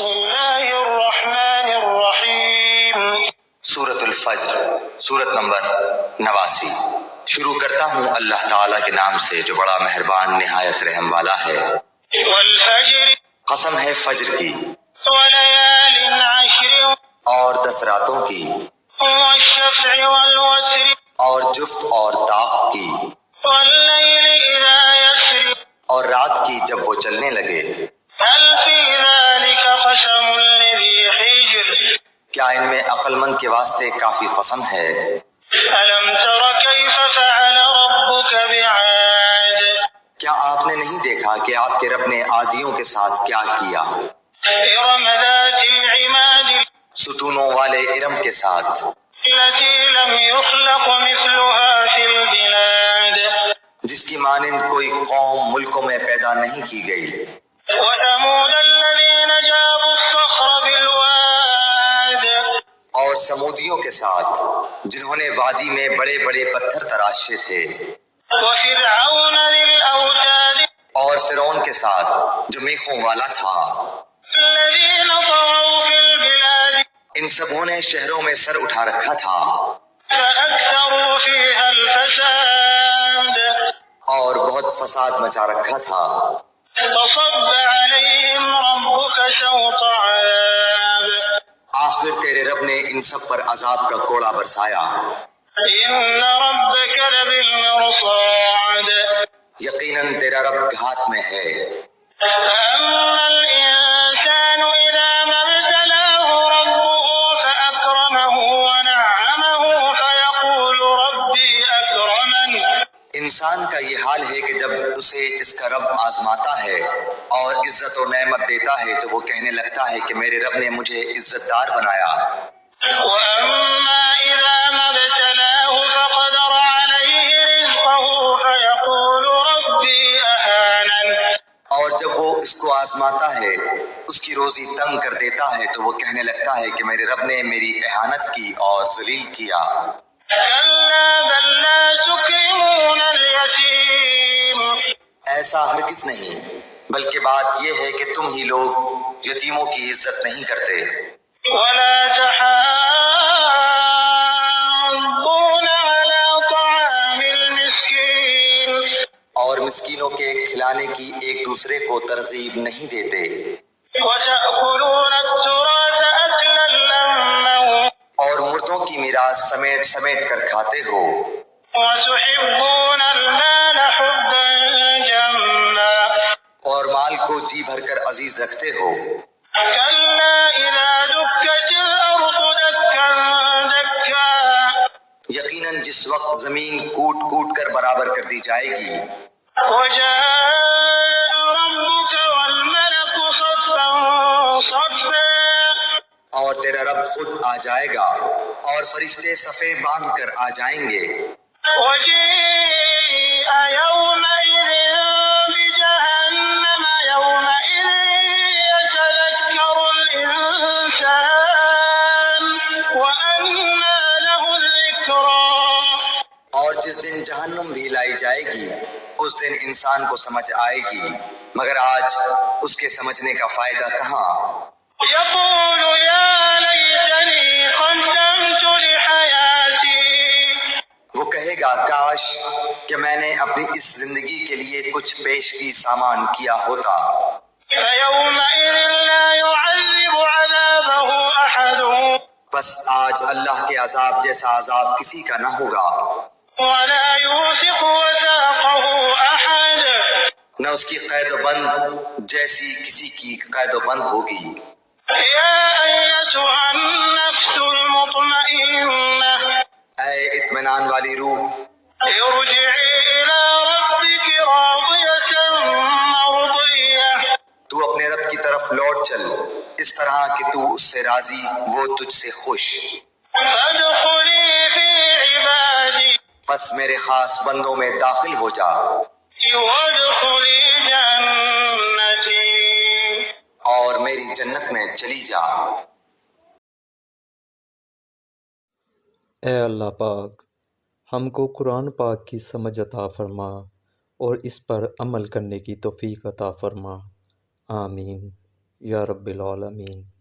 الله الرحمن الرحيم سورۃ الفجر، سورت نمبر 89۔ شروع کرتا ہوں اللہ تعالیٰ کے نام سے جو بڑا مہربان نہایت رحم والا ہے۔ والفجر قسم ہے فجر کی وليال عشر اور 10 راتوں کی والشفع والوتر اور جفت اور طاق کی والليل إذا يسر اور رات کی جب وہ چلنے لگے۔ هل في ذلك قسم لذي حجر کیا ان میں عقل مند کے واسطے کافی قسم ہے؟ ألم تر كيف فعل ربك بعاد کیا آپ نے نہیں دیکھا کہ آپ کے رب نے عادیوں کے ساتھ کیا کیا؟ إرم ذات العماد ستونوں والے ارم کے ساتھ التي لم يخلق مثلها في البلاد جس کی مانند کوئی قوم ملکوں میں پیدا نہیں کی گئی۔ وثمود الذين جابوا الصخر بالواد اور سمودیوں کے ساتھ جنہوں نے وادی میں بڑے بڑے پتھر تراشے تھے۔ وفرعون ذي الأوتاد اور فرعون کے ساتھ جو میخوں والا تھا۔ الذين طغوا في البلاد ان سبوں نے شہروں میں سر اٹھا رکھا تھا فأكثروا فيها الفساد اور بہت فساد مچا رکھا تھا۔ فصب عليهم ربك سوط عذاب آخر تیرے رب نے ان سب پر عذاب کا کوڑا برسایا۔ إن ربك لبالمرصاد یقیناً تیرا رب گھات میں ہے۔ فأما الإنسان إذا ما ابتلاه ربه فأكرمه ونعمه فيقول ربي أكرمن انسان کا یہ حال ہے کہ جب اسے اس کا رب آزماتا ہے اور عزت و نعمت دیتا ہے تو وہ کہنے لگتا ہے کہ میرے رب نے مجھے عزت دار بنایا۔ وأما إذا ما ابتلاه فقدر عليه رزقه فيقول ربي أهانن اور جب وہ اس کو آزماتا ہے، اس کی روزی تنگ کر دیتا ہے تو وہ کہنے لگتا ہے کہ میرے رب نے میری اہانت کی اور ذلیل کیا۔ كلا بل لا تكرمون اليتيم ایسا ہرگز نہیں، بلکہ بات یہ ہے کہ تم ہی لوگ یتیموں کی عزت نہیں کرتے ولا تحاضون على طعام المسكين اور مسکینوں کے کھلانے کی ایک دوسرے کو ترغیب نہیں دیتے وتأكلون التراث أكلا لما اور مردوں کی میراث سمیٹ سمیٹ کر کھاتے ہو وتحبون المال حبا جما اور مال کو جی بھر کر عزیز رکھتے ہو۔ كلا إذا دكت الأرض دكا دكا یقیناً جس وقت زمین کوٹ کوٹ کر برابر کر دی جائے گی وجاء ربك والملك صفا صفا اور تیرا رب خود آ جائے گا اور فرشتے صفے باندھ کر آ جائیں گے۔ وجيء يومئذ بجهنم يومئذ يتذكر الإنسان وأنى له الذكرى اور جس دن جہنم بھی لائی جائے گی اس دن انسان کو سمجھ آئے گی، مگر آج اس کے سمجھنے کا فائدہ کہاں۔ يقول يا ليتني قدمت لحياتي وہ کہے گا کاش کہ میں نے اپنی اس زندگی کے لیے کچھ پیشگی سامان کیا ہوتا۔ فيومئذ لا يعذب عذابه أحد بس آج اللہ کے عذاب جیسا عذاب کسی کا نہ ہوگا، ولا يوثق وثاقه أحد نہ اس کی قید و بند جیسی کسی کی قید و بند ہوگی۔ يا أيتها النفس المطمئنة اے اطمینان والی روح، ارجعي إلى ربك راضية مرضية تو اپنے رب کی طرف لوٹ چل اس طرح کہ تو اس سے راضی، وہ تجھ سے خوش۔ فادخلي في عبادي بس میرے خاص بندوں میں داخل ہو جا وادخلي جنتي اور میری جنت میں چلی جا۔ اے اللہ پاک، ہم کو قرآن پاک کی سمجھ عطا فرما اور اس پر عمل کرنے کی توفیق عطا فرما، آمین یا رب العالمین۔